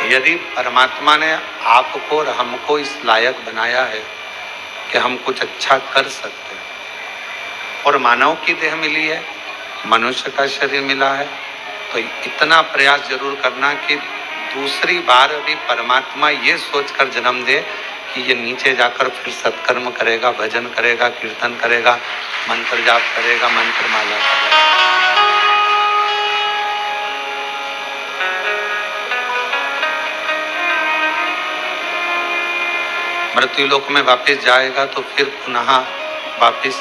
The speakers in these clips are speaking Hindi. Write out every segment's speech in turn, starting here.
यदि परमात्मा ने आपको और हमको इस लायक बनाया है कि हम कुछ अच्छा कर सकते हैं और मानव की देह मिली है, मनुष्य का शरीर मिला है, तो इतना प्रयास जरूर करना कि दूसरी बार भी परमात्मा ये सोचकर जन्म दे कि ये नीचे जाकर फिर सत्कर्म करेगा, भजन करेगा, कीर्तन करेगा, मंत्र जाप करेगा, मंत्र माला करेगा। मृत्यु लोक में वापस जाएगा तो फिर पुनः वापस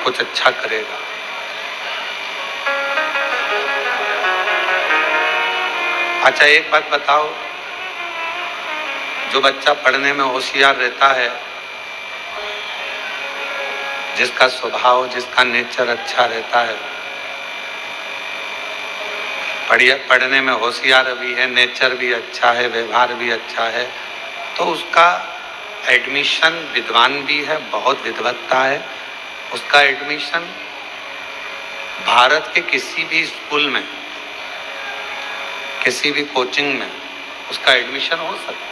कुछ अच्छा करेगा। अच्छा, एक बात बताओ, जो बच्चा पढ़ने में होशियार रहता है, जिसका स्वभाव, जिसका नेचर अच्छा रहता है, पढ़ने में होशियार भी है, नेचर भी अच्छा है, व्यवहार भी अच्छा है, तो उसका एडमिशन, विद्वान भी है, बहुत विद्वत्ता है, उसका एडमिशन भारत के किसी भी स्कूल में, किसी भी कोचिंग में उसका एडमिशन हो सकता है।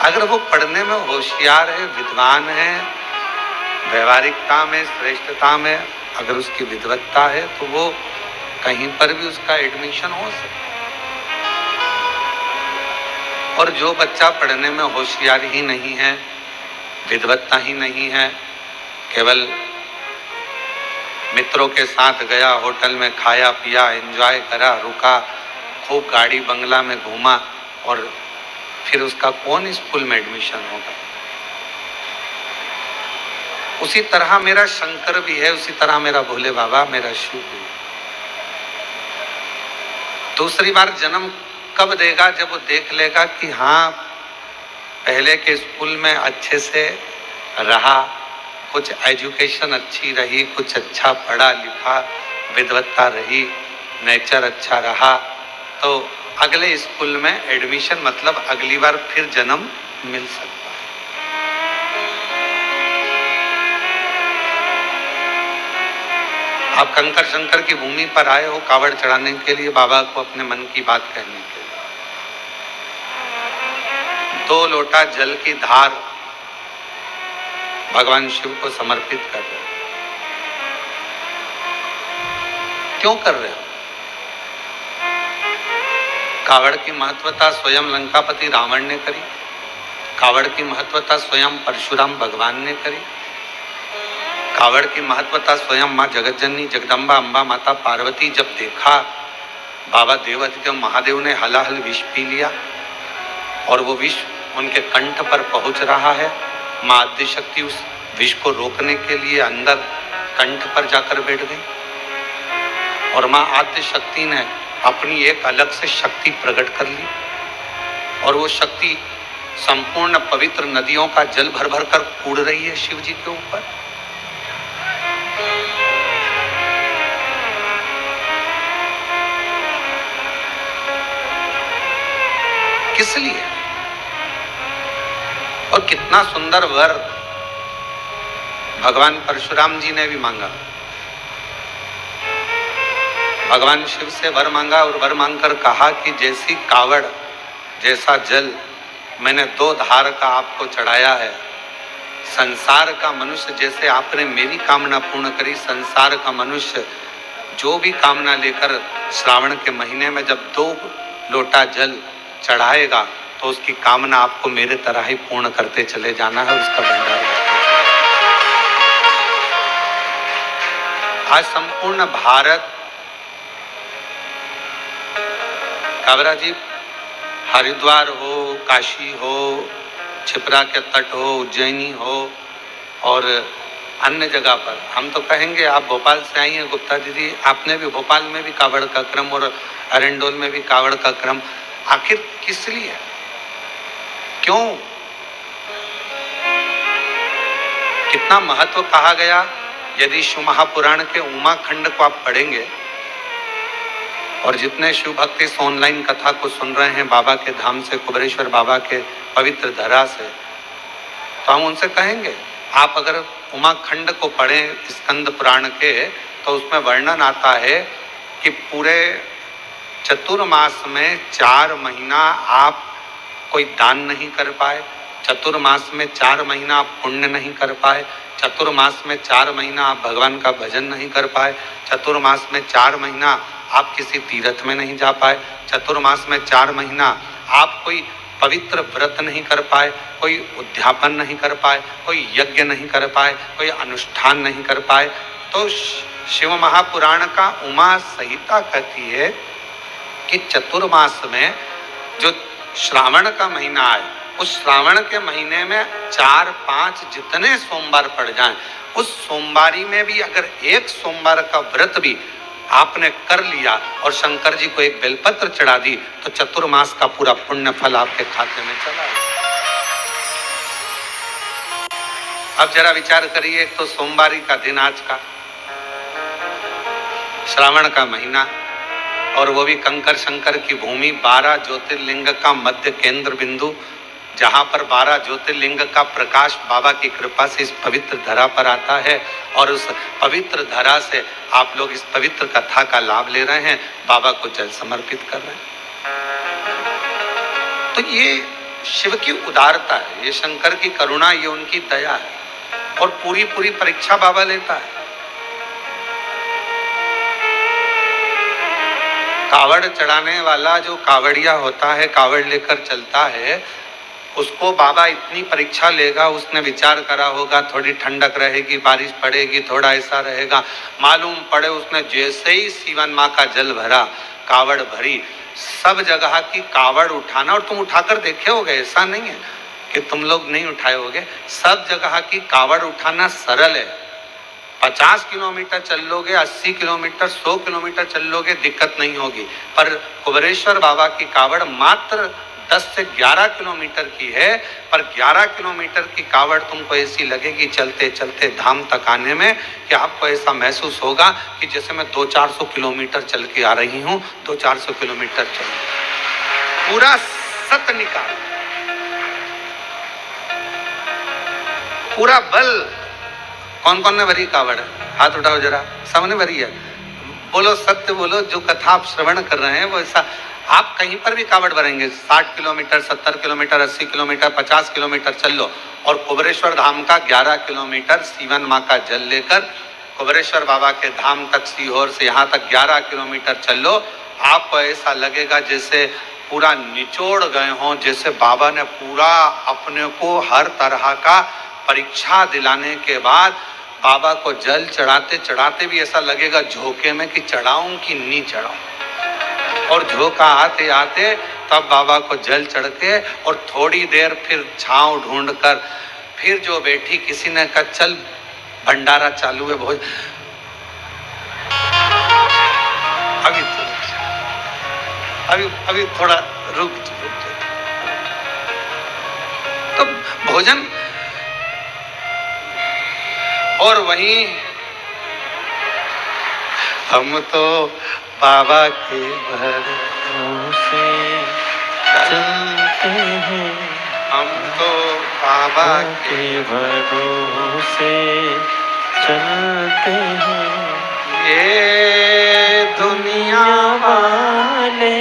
अगर वो पढ़ने में होशियार है, विद्वान है, व्यवहारिकता में, श्रेष्ठता में अगर उसकी विद्वत्ता है, तो वो कहीं पर भी उसका एडमिशन हो सकता है। और जो बच्चा पढ़ने में होशियार ही नहीं है, विद्वत्ता ही नहीं है, केवल मित्रों के साथ गया, होटल में खाया पिया, एंजॉय करा, रुका, खूब गाड़ी बंगला में घूमा, और फिर उसका कौन स्कूल में एडमिशन होगा? उसी तरह मेरा शंकर भी है, उसी तरह मेरा भोले बाबा, मेरा शिव भी है। दूसरी बार जन्म कब देगा? जब वो देख लेगा कि हाँ, पहले के स्कूल में अच्छे से रहा, कुछ एजुकेशन अच्छी रही, कुछ अच्छा पढ़ा लिखा, विद्वत्ता रही, नेचर अच्छा रहा, तो अगले स्कूल में एडमिशन, मतलब अगली बार फिर जन्म मिल सकता है। आप कंकर शंकर की भूमि पर आए हो कावड़ चढ़ाने के लिए, बाबा को अपने मन की बात कहने के लिए। 2 लोटा जल की धार भगवान शिव को समर्पित कर रहे हो। क्यों कर रहे हो? कावड़ की महत्वता स्वयं लंकापति रावण ने करी, कावड़ की महत्वता स्वयं परशुराम भगवान ने करी, कावड़ की महत्वता स्वयं माँ जगतजननी जगदम्बा अम्बा माता पार्वती जब देखा बाबा देवादिदेव महादेव ने हलाहल विष पी लिया और वो विष उनके कंठ पर पहुंच रहा है, माँ आद्यशक्ति उस विष को रोकने के लिए अंदर कंठ पर जाकर बैठ गई और माँ आद्यशक्ति ने अपनी एक अलग से शक्ति प्रकट कर ली और वो शक्ति संपूर्ण पवित्र नदियों का जल भर भर कर कूड़ रही है शिव जी के ऊपर। किस लिए? और कितना सुंदर वर भगवान परशुराम जी ने भी मांगा। भगवान शिव से वर मांगा और वर मांगकर कहा कि जैसी कावड़, जैसा जल मैंने 2 धार का आपको चढ़ाया है, संसार का मनुष्य जैसे आपने मेरी कामना पूर्ण करी, संसार का मनुष्य जो भी कामना लेकर श्रावण के महीने में जब 2 लोटा जल चढ़ाएगा तो उसकी कामना आपको मेरे तरह ही पूर्ण करते चले जाना है, उसका भंडार बढ़ते। आज संपूर्ण भारत, कावरा जी, हरिद्वार हो, काशी हो, छिपरा के तट हो, उज्जैनी हो और अन्य जगह पर, हम तो कहेंगे, आप भोपाल से आई हैं गुप्ता दीदी, आपने भी भोपाल में भी कावड़ का क्रम और अरेंडोल में भी कावड़ का क्रम, आखिर किस लिए? क्यों? कितना महत्व कहा गया। यदि शिव महापुराण के उमा खंड को आप पढ़ेंगे और जितने शिव भक्त इस ऑनलाइन कथा को सुन रहे हैं बाबा के धाम से, कुबेरेश्वर बाबा के पवित्र धरा से, तो हम उनसे कहेंगे आप अगर उमा खंड को पढ़ें स्कंद पुराण के, तो उसमें वर्णन आता है कि पूरे चतुर्मास में 4 महीना आप कोई दान नहीं कर पाए, चतुर्मास में 4 महीना आप पुण्य नहीं कर पाए, चतुर्मास में 4 महीना आप भगवान का भजन नहीं कर पाए, चतुर्मास में 4 महीना आप किसी तीर्थ में नहीं जा पाए, चतुर्मास में 4 महीना आप कोई पवित्र व्रत नहीं कर पाए, कोई उद्यापन नहीं कर पाए, कोई यज्ञ नहीं कर पाए, कोई अनुष्ठान नहीं कर पाए। तो शिव महापुराण का उमा संहिता कहती है कि चतुर्मास में जो श्रावण का महीना है, उस श्रावण के महीने में 4-5 जितने सोमवार पड़ जाएं, उस सोमवारी में भी अगर एक सोमवार का व्रत भी आपने कर लिया और शंकर जी को एक बेलपत्र चढ़ा दी तो चतुर्मास का पूरा पुण्य फल आपके खाते में चला है। अब जरा विचार करिए, तो सोमवारी का दिन आज का, श्रावण का महीना, और वो भी कंकर शंकर की भूमि, 12 ज्योतिर्लिंग का मध्य केंद्र बिंदु, जहां पर 12 ज्योतिर्लिंग का प्रकाश बाबा की कृपा से इस पवित्र धरा पर आता है और उस पवित्र धरा से आप लोग इस पवित्र कथा का लाभ ले रहे हैं, बाबा को जल समर्पित कर रहे हैं। तो ये शिव की उदारता है, ये शंकर की करुणा, ये उनकी दया है, और पूरी पूरी परीक्षा बाबा लेता है। कावड़ चढ़ाने वाला जो कावड़िया होता है, कावड़ लेकर चलता है, उसको बाबा इतनी परीक्षा लेगा। उसने विचार करा होगा थोड़ी ठंडक रहेगी, बारिश पड़ेगी, थोड़ा ऐसा रहेगा, मालूम पड़े उसने जैसे ही सीवन माँ का जल भरा, कावड़ भरी, सब जगह की कावड़ उठाना, और तुम उठाकर देखे होगे, ऐसा नहीं है कि तुम लोग नहीं उठाए होगे, सब जगह की कावड़ उठाना सरल है। 50 किलोमीटर चल लोगे, 80 किलोमीटर, 100 किलोमीटर चल लोगे, दिक्कत नहीं होगी। पर कुबेरेश्वर बाबा की कावड़ मात्र 10 से 11 किलोमीटर की है, पर 11 किलोमीटर की कावड़ तुमको ऐसी लगेगी चलते चलते धाम तक आने में कि आपको ऐसा महसूस होगा कि जैसे मैं 200-400 किलोमीटर चल के आ रही हूँ, 200-400 किलोमीटर चल, पूरा सत निकाल, पूरा बल। कौन कौन ने भरी कावड़? हाथ उठाओ जरा, सबने भरी है। बोलो सत्य बोलो, जो कथा आप श्रवण कर रहे हैं वो ऐसा, आप कहीं पर भी कावड़ भरेंगे, 60 किलोमीटर, 70 किलोमीटर, 80 किलोमीटर, 50 किलोमीटर चल लो, और कुबेरेश्वर धाम का 11 किलोमीटर सीवन माँ का जल लेकर कुबेरेश्वर बाबा के धाम तक, सीहोर से यहाँ तक 11 किलोमीटर चल लो, आपको ऐसा लगेगा जैसे पूरा निचोड़ गए हों, जैसे बाबा ने पूरा अपने को हर तरह का परीक्षा दिलाने के बाद बाबा को जल चढ़ाते चढ़ाते भी ऐसा लगेगा झोंके में कि चढ़ाऊं कि नहीं चढ़ाऊं, और झोंका आते आते तब बाबा को जल चढ़ के, और थोड़ी देर फिर छांव ढूंढकर फिर जो बैठी, किसी ने कहा चल भंडारा चालू है भोज, अभी थोड़ा रुक। तो भोजन, और वहीं हम तो बाबा के भरोसे चलते हैं, हम तो बाबा के भरोसे चलते हैं, ये दुनिया वाले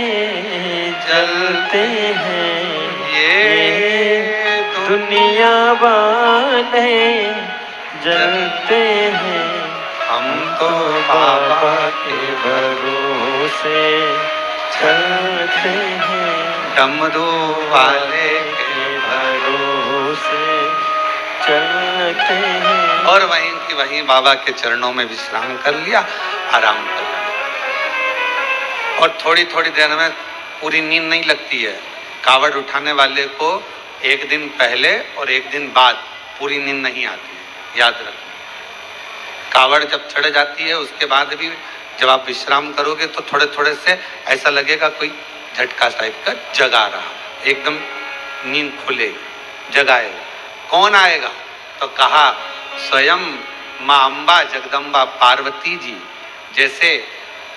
जलते हैं, ये दुनिया वाले जलते हैं, हम तो बाबा के भरोसे चलते हैं, डमरू वाले के भरोसे चलते हैं। और वहीं की वहीं बाबा के चरणों में विश्राम कर लिया, आराम कर लिया, और थोड़ी थोड़ी देर में पूरी नींद नहीं लगती है। कावड़ उठाने वाले को एक दिन पहले और एक दिन बाद पूरी नींद नहीं आती, याद रखना। कावड़ जब चढ़ जाती है उसके बाद भी जब आप विश्राम करोगे तो थोड़े थोड़े से ऐसा लगेगा कोई झटका टाइप का जगा रहा, एकदम नींद खुले जगाए। कौन आएगा? तो कहा स्वयं माँ अम्बा जगदम्बा पार्वती जी, जैसे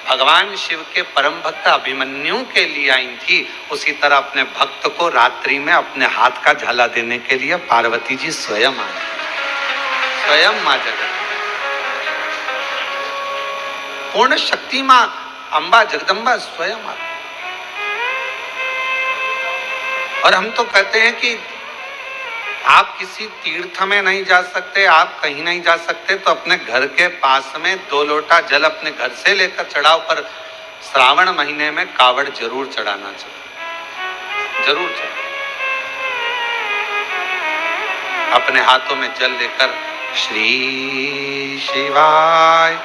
भगवान शिव के परम भक्त अभिमन्यु के लिए आई थी, उसी तरह अपने भक्त को रात्रि में अपने हाथ का झाला देने के लिए पार्वती जी स्वयं आई, स्वयं माँ जगत पूर्ण शक्ति माँ अम्बा जगदम्बा स्वयं आती। और हम तो कहते हैं कि आप किसी तीर्थ में नहीं जा सकते, आप कहीं नहीं जा सकते, तो अपने घर के पास में 2 लोटा जल अपने घर से लेकर चढ़ाओ, पर श्रावण महीने में कावड़ जरूर चढ़ाना चाहिए, जरूर चढ़ाओ। अपने हाथों में जल लेकर श्री शिवाय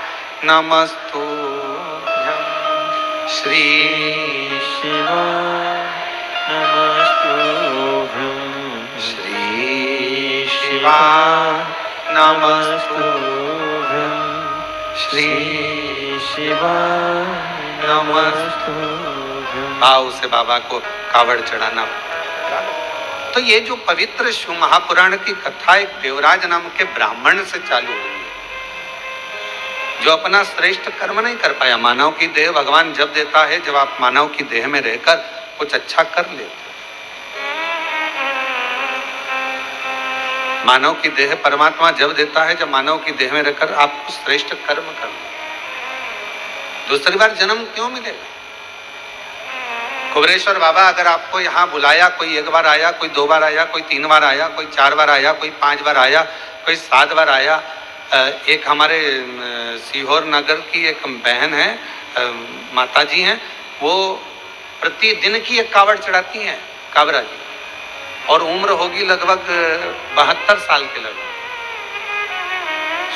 नमस्तुभ्यं, श्री शिवाय नमस्तुभ्यं, श्री शिवाय नमस्तुभ्यं, श्री शिवाय नमस्तुभ्यं। आओ से बाबा को कावड़ चढ़ाना। तो ये जो पवित्र शिव महापुराण की कथा एक देवराज नाम के ब्राह्मण से चालू हुई है, जो अपना श्रेष्ठ कर्म नहीं कर पाया। मानव की देह भगवान जब देता है, जब आप मानव की देह में रहकर कुछ अच्छा कर लेते। मानव की देह परमात्मा जब देता है, जब मानव की देह में रहकर आप कुछ श्रेष्ठ कर्म कर। दूसरी बार जन्म क्यों मिलेगा? कुबरेश्वर बाबा अगर आपको यहाँ बुलाया, कोई 1 बार आया, कोई 2 बार आया, कोई 3 बार आया, कोई 4 बार आया, कोई 5 बार आया, कोई 7 बार आया। एक हमारे सीहोर नगर की एक बहन है, माता जी हैं, वो प्रतिदिन की एक कावड़ चढ़ाती हैं, कावड़ा जी, और उम्र होगी लगभग 72 साल के लगभग।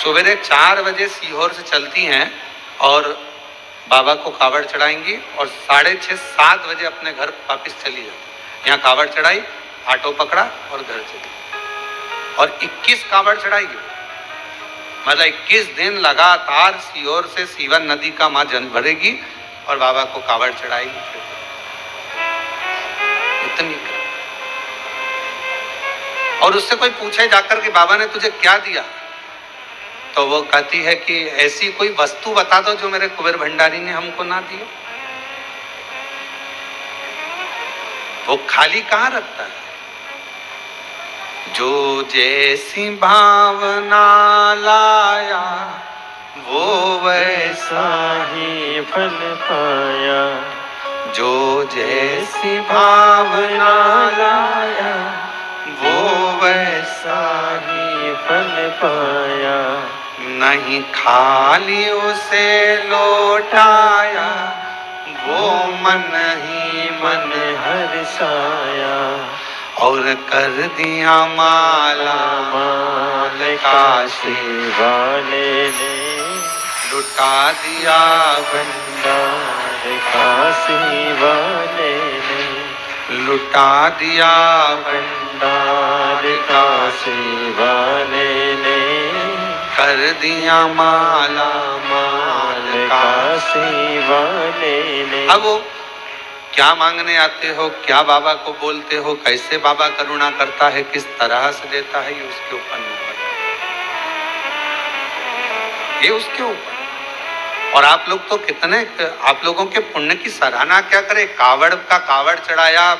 सवेरे 4 बजे सीहोर से चलती हैं और बाबा को कावड़ चढ़ाएंगी और 6:30 7 बजे अपने घर वापस चली जाती। यहाँ कावड़ चढ़ाई, ऑटो पकड़ा और घर चली, और 21 कावड़ चढ़ाएगी। मतलब 21 दिन लगातार सीहोर से सीवन नदी का माँ जल भरेगी और बाबा को कावड़ चढ़ाएगी। इतनी। और उससे कोई पूछे जाकर कि बाबा ने तुझे क्या दिया, तो वो कहती है कि ऐसी कोई वस्तु बता दो जो मेरे कुबेर भंडारी ने हमको ना दी। वो खाली कहाँ रखता है? जो जैसी भावना लाया वो वैसा ही फल पाया, जो जैसी भावना लाया वो वैसा ही फल पाया। नहीं खाली उसे लौटाया, वो मन ही मन हर्षाया, और कर दिया माला माल काशी वाले ने, लुटा दिया भंडार काशी वाले ने, लुटा दिया भंडार काशी वाले ने, कर दिया माला माल काशी वाले ने। अब वो क्या मांगने आते हो, क्या बाबा को बोलते हो, कैसे बाबा करुणा करता है, किस तरह से देता है, ये उसके ऊपर निर्भर है, ये उसके ऊपर। और आप लोग तो कितने, आप लोगों के पुण्य की सराहना क्या करे। कावड़ का कावड़ चढ़ाया,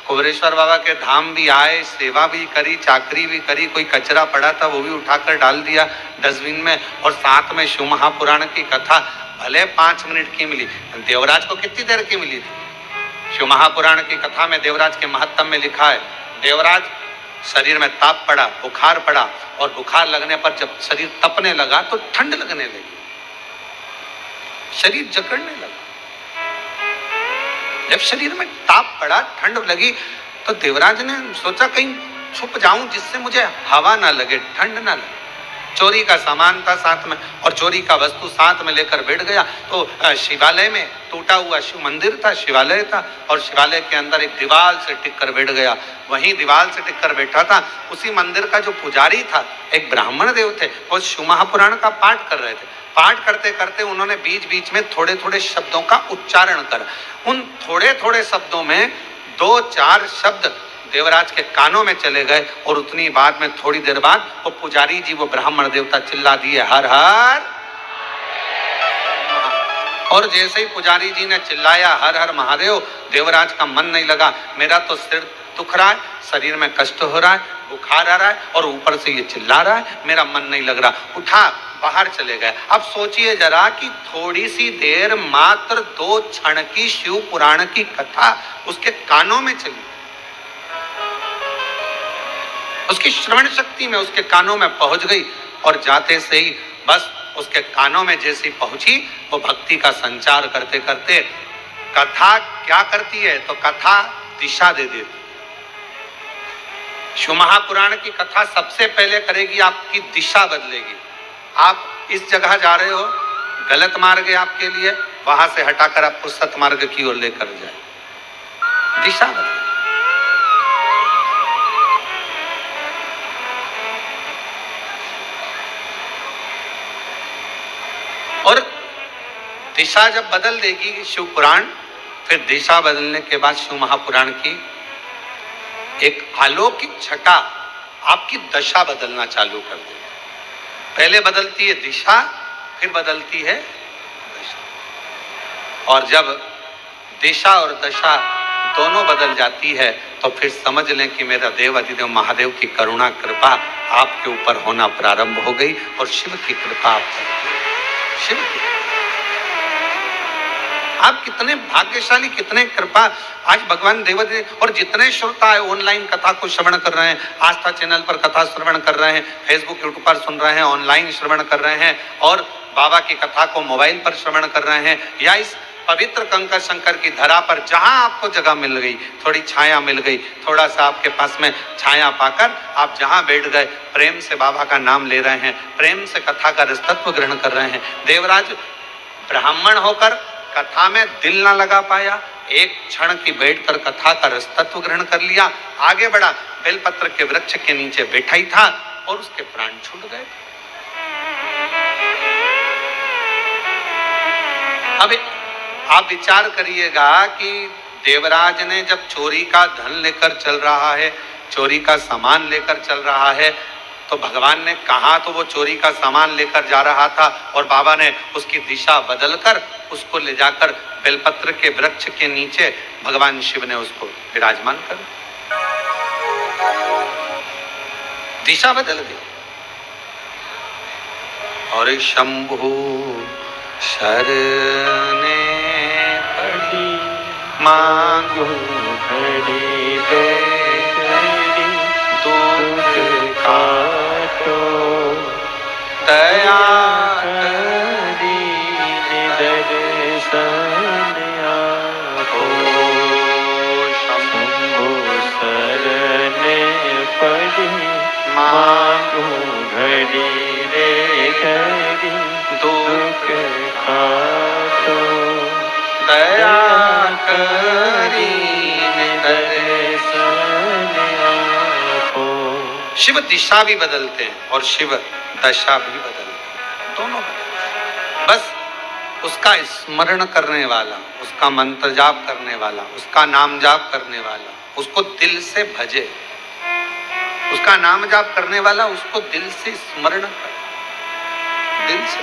कुबरेश्वर बाबा के धाम भी आए, सेवा भी करी, चाकरी भी करी, कोई कचरा पड़ा था वो भी उठाकर डाल दिया डस्टबिन में, और साथ में शिव महापुराण की कथा भले 5 मिनट की मिली, देवराज को कितनी देर की मिली थी? शिव महापुराण की कथा में देवराज के महत्व में लिखा है, देवराज शरीर में ताप पड़ा, बुखार पड़ा, और बुखार लगने पर जब शरीर तपने लगा तो ठंड लगने लगी, शरीर जकड़ने लगा। जब शरीर में ताप पड़ा, ठंड लगी, तो देवराज ने सोचा कहीं छुप जाऊं जिससे मुझे हवा ना लगे, ठंड ना लगे। चोरी का सामान था साथ में, और चोरी का वस्तु साथ में लेकर बैठ गया। तो शिवालय में टूटा हुआ शिव मंदिर था, शिवालय था, और शिवालय के अंदर एक दीवार से टिक कर बैठ गया। वहीं दीवार से टिक कर बैठा था। उसी मंदिर का जो पुजारी था, एक ब्राह्मण देव थे, वो शिव महापुराण का पाठ कर रहे थे। पाठ करते करते उन्होंने बीच बीच में थोड़े थोड़े शब्दों का उच्चारण कर, उन थोड़े थोड़े शब्दों में 2-4 शब्द देवराज के कानों में चले गए, और उतनी बाद में थोड़ी देर बाद वो पुजारी जी, वो ब्राह्मण देवता चिल्ला दिए, हर हर। और जैसे ही पुजारी जी ने चिल्लाया हर हर महादेव, देवराज का मन नहीं लगा, मेरा तो सिर दुख रहा है, शरीर में कष्ट हो रहा है, बुखार आ रहा है, और ऊपर से ये चिल्ला रहा है, मेरा मन नहीं लग रहा। उठा, बाहर चले गए। अब सोचिए जरा कि थोड़ी सी देर, मात्र 2 क्षण की शिव पुराण की कथा उसके कानों में चली, उसकी श्रवण शक्ति में उसके कानों में पहुंच गई और जाते से ही बस उसके कानों में जैसी पहुंची वो भक्ति का संचार करते करते कथा क्या करती है, तो कथा दिशा दे देती। शिव महापुराण की कथा सबसे पहले करेगी, आपकी दिशा बदलेगी। आप इस जगह जा रहे हो, गलत मार्ग है आपके लिए, वहां से हटाकर आपको सतमार्ग की ओर लेकर जाए, दिशा बदले। और दिशा जब बदल देगी शिव पुराण, फिर दिशा बदलने के बाद शिव महापुराण की एक अलौकिक छटा आपकी दशा बदलना चालू कर देती। पहले बदलती है दिशा, फिर बदलती है दशा। और जब दिशा और दशा दोनों बदल जाती है तो फिर समझ लें कि मेरा देव अधिदेव महादेव की करुणा कृपा आपके ऊपर होना प्रारंभ हो गई और शिव की कृपा आप पर। शिव की, आप कितने भाग्यशाली, कितने कृपा। आज भगवान देवाधिदेव और जितने श्रोता है ऑनलाइन कथा को श्रवण कर रहे हैं, आस्था चैनल पर कथा श्रवण कर रहे हैं, फेसबुक यूट्यूब पर सुन रहे हैं, ऑनलाइन श्रवण कर रहे हैं और बाबा की कथा को मोबाइल पर श्रवण कर रहे हैं, या इस पवित्र कंकर शंकर की धरा पर जहां आपको जगह मिल गई, थोड़ी छाया मिल गई, थोड़ा सा आपके पास में छाया पाकर आप जहां बैठ गए, प्रेम से बाबा का नाम ले रहे हैं, प्रेम से कथा का रसतत्व ग्रहण कर रहे हैं। देवराज ब्राह्मण होकर कथा में दिल ना लगा पाया, एक क्षण की बैठकर कथा का रसतत्व ग्रहण कर लिया, आगे बढ़ा, बेलपत्र के वृक्ष के नीचे बैठा ही था और उसके प्राण छूट गए। अब आप विचार करिएगा कि देवराज ने जब चोरी का धन लेकर चल रहा है, चोरी का सामान लेकर चल रहा है, तो भगवान ने कहा तो वो चोरी का सामान लेकर जा रहा था और बाबा ने उसकी दिशा बदलकर उसको ले जाकर बेलपत्र के वृक्ष के नीचे भगवान शिव ने उसको विराजमान कर, दिशा बदल गई। और शंभु शरणे पड़ी मांगू घड़ी दो घड़ी दुख काटो दया करी निदर्शन आपो शंभु शरणे पड़ी मांगू घड़ी रे घड़ी दुख काटो दया करी निदर्शन आपो। शिव दिशा भी बदलते हैं और शिव दशा भी बदलते हैं, दोनों बदलते हैं। बस उसका स्मरण करने वाला, उसका मंत्र जाप करने वाला, उसका नाम जाप करने वाला, उसको दिल से भजे, उसका नाम जाप करने वाला उसको दिल से स्मरण करे, दिल से।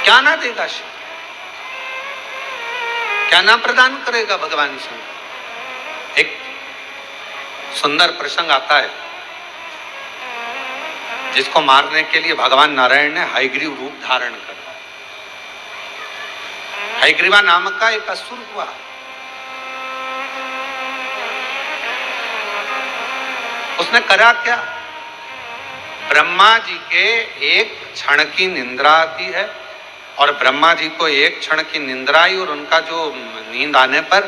क्या ना देगा शिव, क्या ना प्रदान करेगा भगवान शंकर। एक सुंदर प्रसंग आता है जिसको मारने के लिए भगवान नारायण ने हयग्रीव रूप धारण करा। हयग्रीवा नामक का एक असुर हुआ, उसने करा क्या, ब्रह्मा जी के एक क्षण की निंद्रा आती है और ब्रह्मा जी को एक क्षण की निंद्रा आई और उनका जो नींद आने पर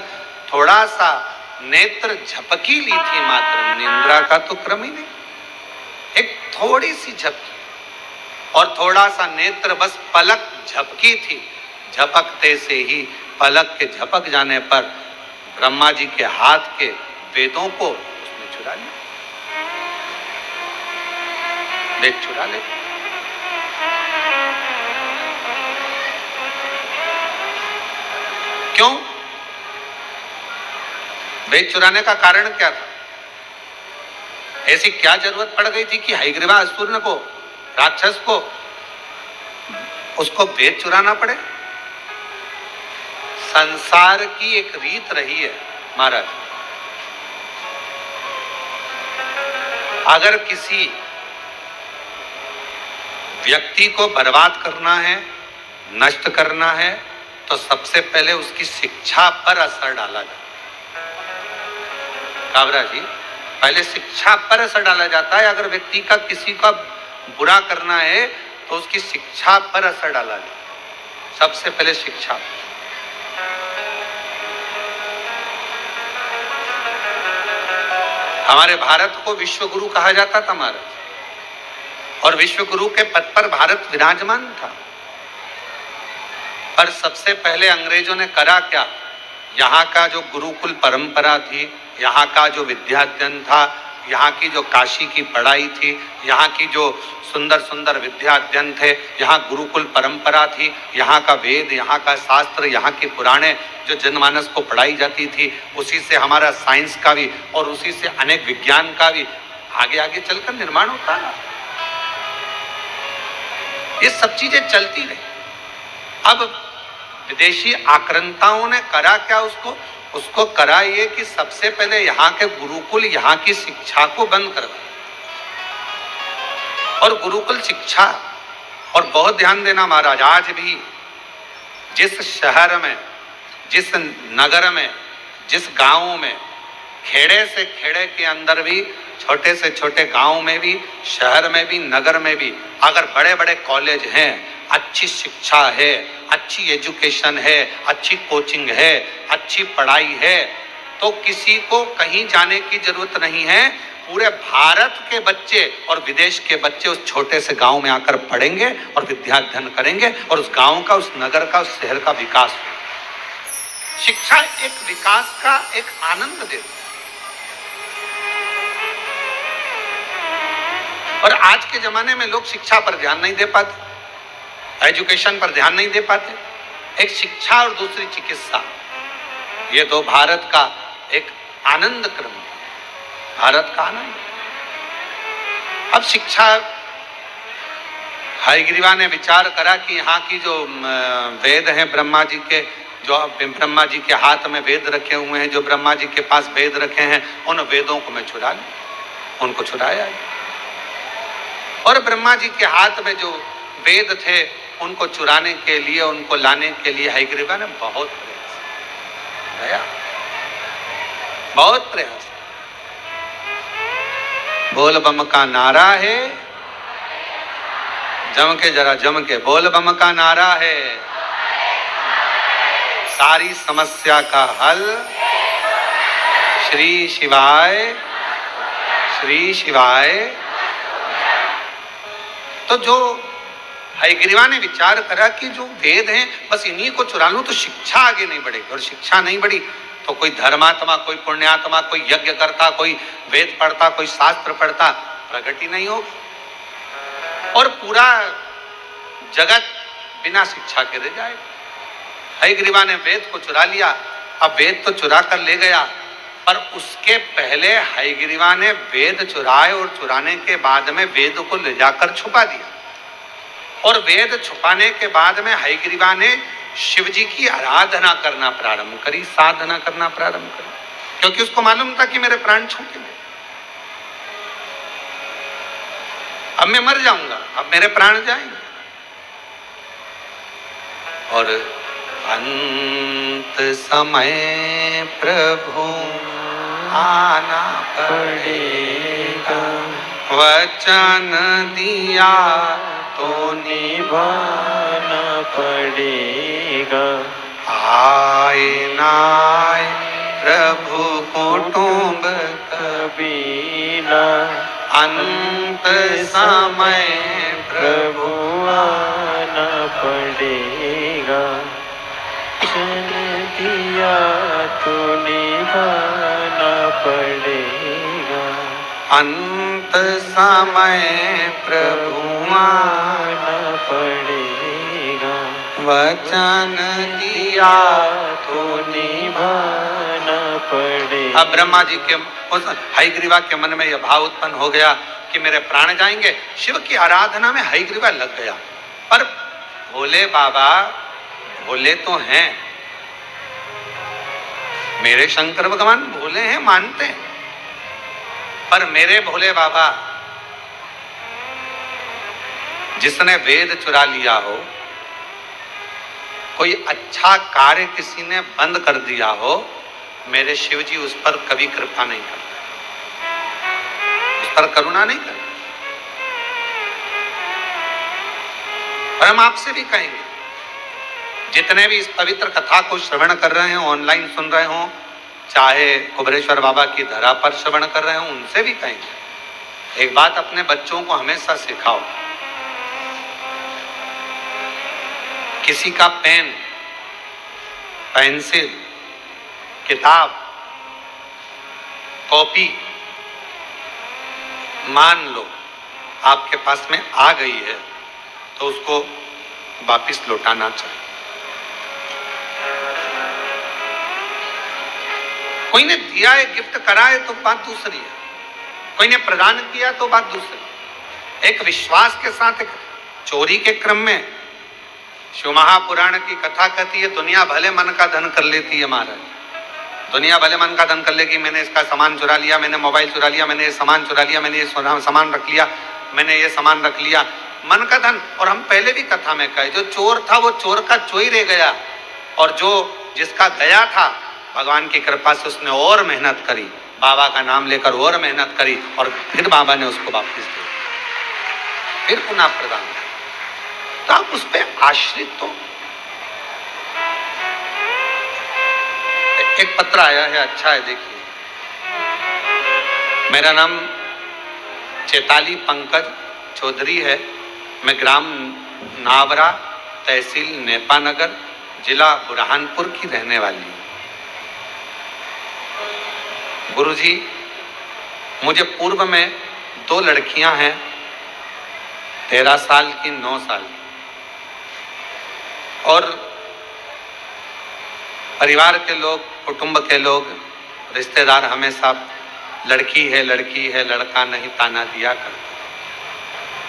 थोड़ा सा नेत्र झपकी ली थी, मात्र निंद्रा का तो क्रम ही नहीं, एक थोड़ी सी झपकी और थोड़ा सा नेत्र, बस पलक झपकी थी। झपकते से ही पलक के झपक जाने पर ब्रह्मा जी के हाथ के वेदों को उसने चुरा लिया, वेद चुरा ले। क्यों? वेद चुराने का कारण क्या था? ऐसी क्या जरूरत पड़ गई थी कि हयग्रीवा असुर को, राक्षस को, उसको वेद चुराना पड़े? संसार की एक रीत रही है महाराज, अगर किसी व्यक्ति को बर्बाद करना है, नष्ट करना है, तो सबसे पहले उसकी शिक्षा पर असर डाला जाए। काबरा जी, पहले शिक्षा पर असर डाला जाता है। अगर व्यक्ति का किसी का बुरा करना है तो उसकी शिक्षा पर असर डाला जाए, सबसे पहले शिक्षा। हमारे भारत को विश्व गुरु कहा जाता था महाराज, और विश्व गुरु के पद पर भारत विराजमान था। पर सबसे पहले अंग्रेजों ने करा क्या? यहाँ का जो गुरुकुल परंपरा थी, यहाँ का जो विद्याध्ययन था, यहाँ की जो काशी की पढ़ाई थी, यहाँ की जो सुंदर सुंदर विद्याध्ययन थे, यहाँ गुरुकुल परंपरा थी, यहाँ का वेद, यहाँ का शास्त्र, यहाँ की पुराणे जो जनमानस को पढ़ाई जाती थी, उसी से हमारा साइंस का भी और उसी से अनेक विज्ञान का भी आगे आगे चलकर निर्माण होता है। ये सब चीजें चलती रही। अब विदेशी आक्रांताओं ने करा क्या? उसको करा ये कि सबसे पहले यहाँ के गुरुकुल, यहाँ की शिक्षा को बंद कर दिया। और गुरुकुल शिक्षा, और बहुत ध्यान देना महाराज, आज भी जिस शहर में, जिस नगर में, जिस गांव में, खेड़े से खेड़े के अंदर भी, छोटे से छोटे गांव में भी, शहर में भी, नगर में भी अगर बड़े बड़े कॉलेज हैं, अच्छी शिक्षा है, अच्छी एजुकेशन है, अच्छी कोचिंग है, अच्छी पढ़ाई है, तो किसी को कहीं जाने की जरूरत नहीं है। पूरे भारत के बच्चे और विदेश के बच्चे उस छोटे से गांव में आकर पढ़ेंगे और विद्याध्ययन करेंगे, और उस गांव का, उस नगर का, उस शहर का विकास होगा। शिक्षा एक विकास का एक आनंद देती है। और आज के जमाने में लोग शिक्षा पर ध्यान नहीं दे पाते, एजुकेशन पर ध्यान नहीं दे पाते। एक शिक्षा और दूसरी चिकित्सा, ये दो भारत का एक आनंद क्रम है, भारत का आनंद। अब शिक्षा, हयग्रीवा ने विचार करा कि यहाँ की जो वेद हैं ब्रह्मा जी के, जो ब्रह्मा जी के हाथ में वेद रखे हुए हैं, जो ब्रह्मा जी के पास वेद रखे हैं, उन वेदों को मैं चुरा लूं। उनको चुराया, और ब्रह्मा जी के हाथ में जो वेद थे उनको चुराने के लिए, उनको लाने के लिए हयग्रीवा ने बहुत प्रयास किया, बहुत प्रयास। बोल बम का नारा है, जम के, जरा जम के बोल बम का नारा है, सारी समस्या का हल श्री शिवाय, श्री शिवाय। तो जो हयग्रीवा ने विचार करा कि जो वेद हैं बस इन्हीं को चुरा लूं तो शिक्षा आगे नहीं बढ़ेगी, और शिक्षा नहीं बढ़ी तो कोई धर्मात्मा, कोई पुण्यात्मा, कोई यज्ञ करता, कोई वेद पढ़ता, कोई शास्त्र पढ़ता, प्रगति नहीं होगी, और पूरा जगत बिना शिक्षा के रह जाएगा। हयग्रीवा ने वेद को चुरा लिया। अब वेद तो चुरा कर ले गया, पर उसके पहले हयग्रीवा ने वेद चुराए, और चुराने के बाद में वेद को ले जाकर छुपा दिया। और वेद छुपाने के बाद में हयग्रीवा ने शिव जी की आराधना करना प्रारंभ करी, साधना करना प्रारंभ करी, क्योंकि उसको मालूम था कि मेरे प्राण छूटेंगे, अब मैं मर जाऊंगा, अब मेरे प्राण जाएंगे। और अंत समय प्रभु आना पड़ेगा, वचन दिया तो निभाना पड़ेगा। आए नाय प्रभु कुटुंब कबीला, अंत समय प्रभु आना पड़ेगा। वचन दिया तो निभाना पड़ेगा। अंत समय प्रभु आना पड़ेगा। वचन दिया तो निभाना पड़ेगा। अब ब्रह्मा जी के, उस हयग्रीवा के मन में यह भाव उत्पन्न हो गया कि मेरे प्राण जाएंगे। शिव की आराधना में हयग्रीवा लग गया, पर भोले बाबा भोले तो हैं, मेरे शंकर भगवान भोले हैं, मानते हैं, पर मेरे भोले बाबा जिसने वेद चुरा लिया हो, कोई अच्छा कार्य किसी ने बंद कर दिया हो, मेरे शिव जी उस पर कभी कृपा नहीं करते, उस पर करुणा नहीं करते। और हम आपसे भी कहेंगे, जितने भी इस पवित्र कथा को श्रवण कर रहे हैं, ऑनलाइन सुन रहे हो, चाहे कुबेरेश्वर बाबा की धरा पर श्रवण कर रहे हो, उनसे भी कहेंगे, एक बात अपने बच्चों को हमेशा सिखाओ, किसी का पेन, पेंसिल, किताब, कॉपी मान लो आपके पास में आ गई है तो उसको वापस लौटाना चाहिए। कोई ने दिया है, गिफ्ट करा है तो बात दूसरी है, कोई ने प्रदान किया तो बात दूसरी। एक विश्वास के साथ, एक चोरी के क्रम में शिव महापुराण की कथा कहती है, दुनिया भले मन का धन कर लेती है महाराज, दुनिया भले मन का धन कर लेगी, मैंने इसका सामान चुरा लिया, मैंने मोबाइल चुरा लिया, मैंने ये सामान चुरा लिया, मैंने ये सामान रख लिया, मैंने ये सामान रख लिया, मन का धन। और हम पहले भी कथा में कहे, जो चोर था वो चोर का चोरी रह गया, और जो जिसका गया था भगवान की कृपा से उसने और मेहनत करी, बाबा का नाम लेकर और मेहनत करी, और फिर बाबा ने उसको वापस दिया, फिर पुनः प्रदान किया। तो आप उस पर आश्रित तो। एक पत्र आया है, अच्छा है, देखिए। मेरा नाम चैताली पंकज चौधरी है, मैं ग्राम नावरा, तहसील नेपानगर, जिला बुरहानपुर की रहने वाली हूँ। गुरुजी, मुझे पूर्व में 2 लड़कियां हैं, 13 साल की, 9 साल की, और परिवार के लोग, कुटुंब के लोग, रिश्तेदार हमेशा लड़की है लड़का नहीं ताना दिया करते।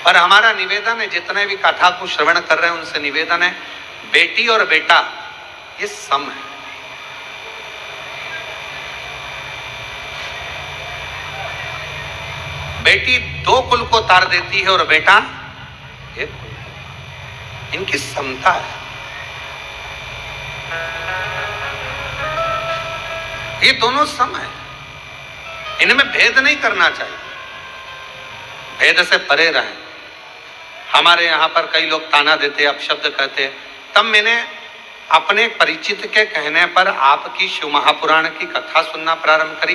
पर हमारा निवेदन है, जितने भी कथा को श्रवण कर रहे हैं उनसे निवेदन है, बेटी और बेटा ये सम है। बेटी 2 कुल को तार देती है और बेटा 1 कुल। इनकी समता है। ये दोनों सम है, इनमें भेद नहीं करना चाहिए, भेद से परे रहें। हमारे यहाँ पर कई लोग ताना देते, अपशब्द कहते, तब मैंने अपने परिचित के कहने पर आपकी शिव महापुराण की कथा सुनना प्रारंभ करी,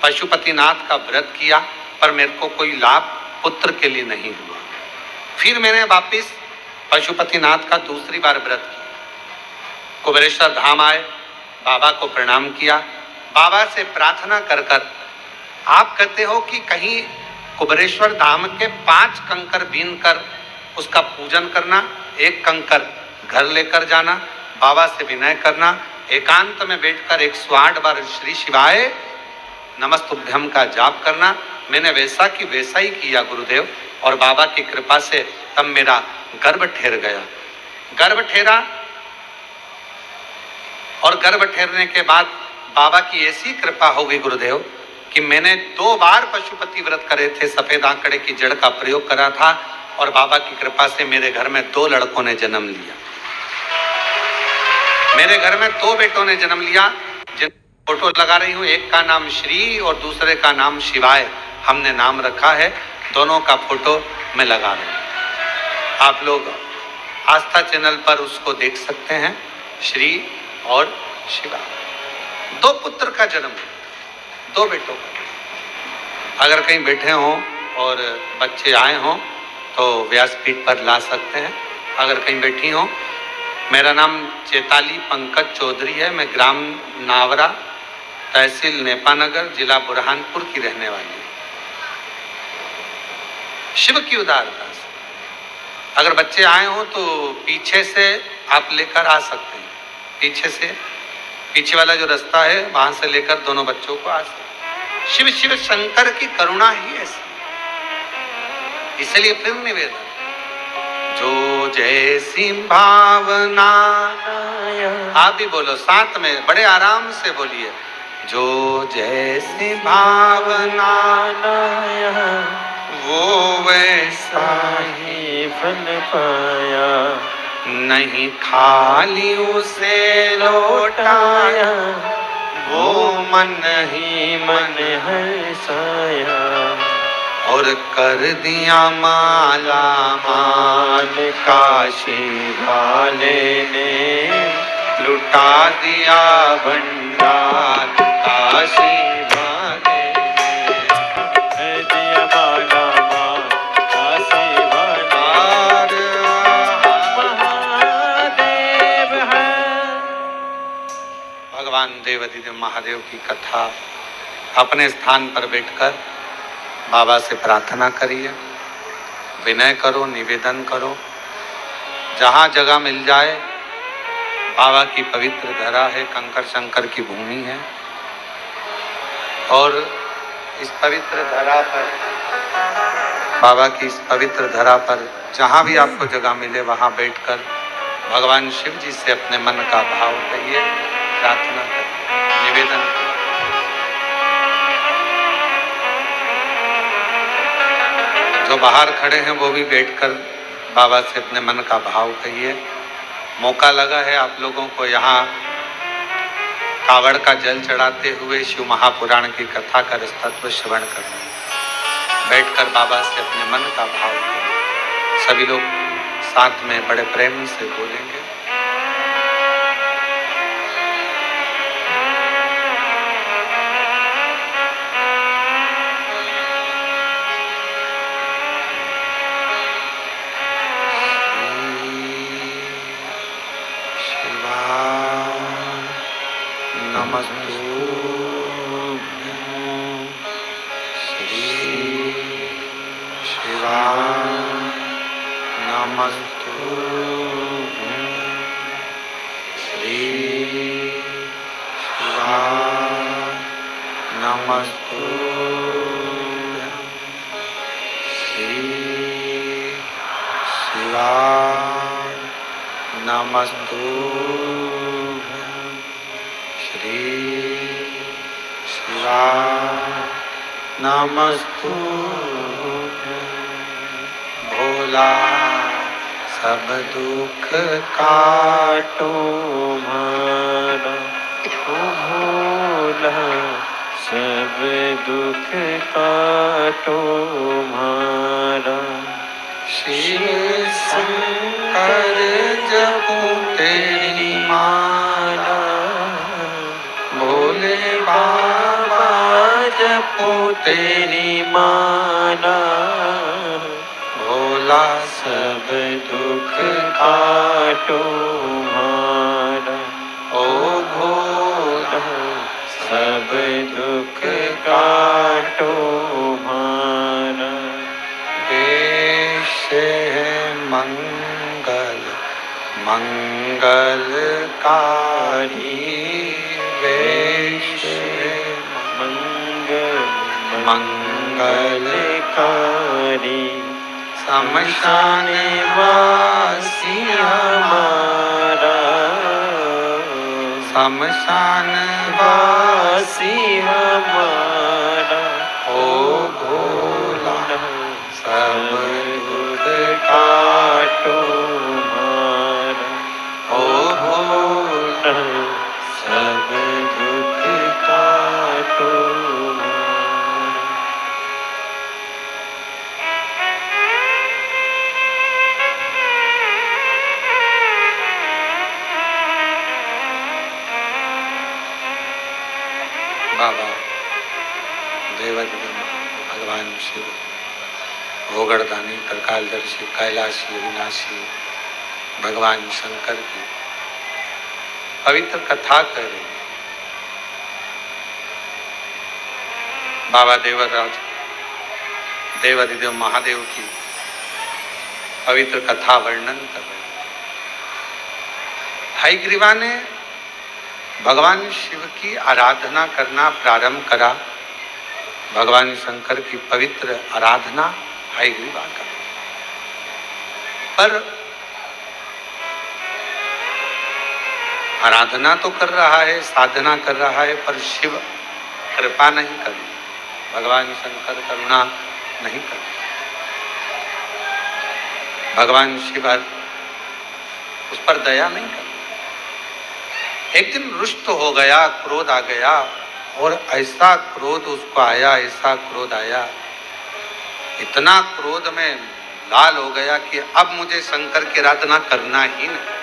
पशुपतिनाथ का व्रत किया, पर मेरे को कोई लाभ पुत्र के लिए नहीं हुआ। फिर मैंने वापिस पशुपतिनाथ का दूसरी बार व्रत किया, कुबेरेश्वर धाम आए, बाबा को प्रणाम किया, बाबा से प्रार्थना कर कर, आप कहते हो कि कहीं कुबेरेश्वर धाम के 5 कंकर बीन कर उसका पूजन करना, 1 कंकर घर लेकर जाना, बाबा से विनय करना, एकांत में बैठकर 108 बार श्री शिवाय नमस्तुभ्यम का जाप करना। मैंने वैसा की वैसा ही किया गुरुदेव, और बाबा की कृपा से तब मेरा गर्भ ठहर गया। गर्भ ठहरा, और गर्भ ठहरने के बाद बाबा की ऐसी कृपा हो गई गुरुदेव कि मैंने 2 बार पशुपति व्रत करे थे, सफेद आंकड़े की जड़ का प्रयोग करा था, और बाबा की कृपा से मेरे घर में 2 लड़कों ने जन्म लिया। मेरे घर में 2 बेटों ने जन्म लिया, जिन फोटो लगा रही हूं, एक का नाम श्री और दूसरे का नाम शिवाय हमने नाम रखा है। दोनों का फोटो मैं लगा रहा हूं, आप लोग आस्था चैनल पर उसको देख सकते हैं, श्री और शिवा। 2 पुत्र का जन्म, 2 बेटों का। अगर कहीं बैठे हों और बच्चे आए हों तो व्यासपीठ पर ला सकते हैं। अगर कहीं बैठी हों, मेरा नाम चैताली पंकज चौधरी है, मैं ग्राम नावरा, तहसील नेपानगर, जिला बुरहानपुर की रहने वाली हूँ। शिव की उदारता से अगर बच्चे आए हों तो पीछे से आप लेकर आ सकते हैं, पीछे से, पीछे वाला जो रास्ता है वहां से लेकर दोनों बच्चों को आ सकते हैं। शिव शिव शंकर की करुणा ही ऐसी, इसलिए फिर निवेदन, जो जैसी भावना, आप भी बोलो साथ में, बड़े आराम से बोलिए, जो जैसी भावना वो वैसा ही फल पाया, नहीं खाली उसे लौटाया, वो मन ही मन हर्षाया, और कर दिया माला माल काशी वाले ने लुटा दिया भंडार काशी वाले ने दिया माला माल काशी वाले। महादेव है। भगवान देवाधिदेव महादेव की कथा अपने स्थान पर बैठकर बाबा से प्रार्थना करिए, विनय करो, निवेदन करो। जहाँ जगह मिल जाए, बाबा की पवित्र धरा है, कंकर शंकर की भूमि है, और इस पवित्र धरा पर, बाबा की इस पवित्र धरा पर जहाँ भी आपको जगह मिले वहाँ बैठकर भगवान शिव जी से अपने मन का भाव कहिए, प्रार्थना करिए, निवेदन करिए। जो बाहर खड़े हैं वो भी बैठकर बाबा से अपने मन का भाव कहिए। मौका लगा है आप लोगों को यहाँ कावड़ का जल चढ़ाते हुए शिव महापुराण की कथा का तत्व श्रवण करना। बैठकर बाबा से अपने मन का भाव करिए। सभी लोग साथ में बड़े प्रेम से बोलेंगे। नमस्तु श्री शिवाय नमस्तु भोला सब दुख काटो मारा ओ भोला सब दुख काटो मारा। शिव शंकर जपो तेरी माला भोले बाबा जपो तेरी माला भोला सब दुख काटो मारा ओ भोला सब दुख काटो मारा। वेश है मंगल मंगलकारी वेश है मंगल मंगलकारी शमशान वासी हमारा शमशान वासी हमारा ओ भोला सब दुख काटो मारा ओ भोला सब दुख काटो मारा। बाबा देवाधिदेव भगवान शिव भोगड़दानी त्रिकालदर्शी कैलाशी अविनाशी भगवान शंकर की पवित्र कथा कर रही है। बाबा देवराज देवाधिदेव महादेव की पवित्र कथा वर्णन कर रहे हैं। हयग्रीवा ने भगवान शिव की आराधना करना प्रारंभ करा। भगवान शंकर की पवित्र आराधना हयग्रीवा का, पर आराधना तो कर रहा है, साधना कर रहा है, पर शिव कृपा नहीं कर रही, भगवान शंकर करुणा नहीं कर रहे। भगवान शिव उस पर दया नहीं कर रहे। एक दिन रुष्ट हो गया, क्रोध आ गया और ऐसा क्रोध उसको आया, ऐसा क्रोध आया, इतना क्रोध में लाल हो गया कि अब मुझे शंकर की आराधना करना ही नहीं।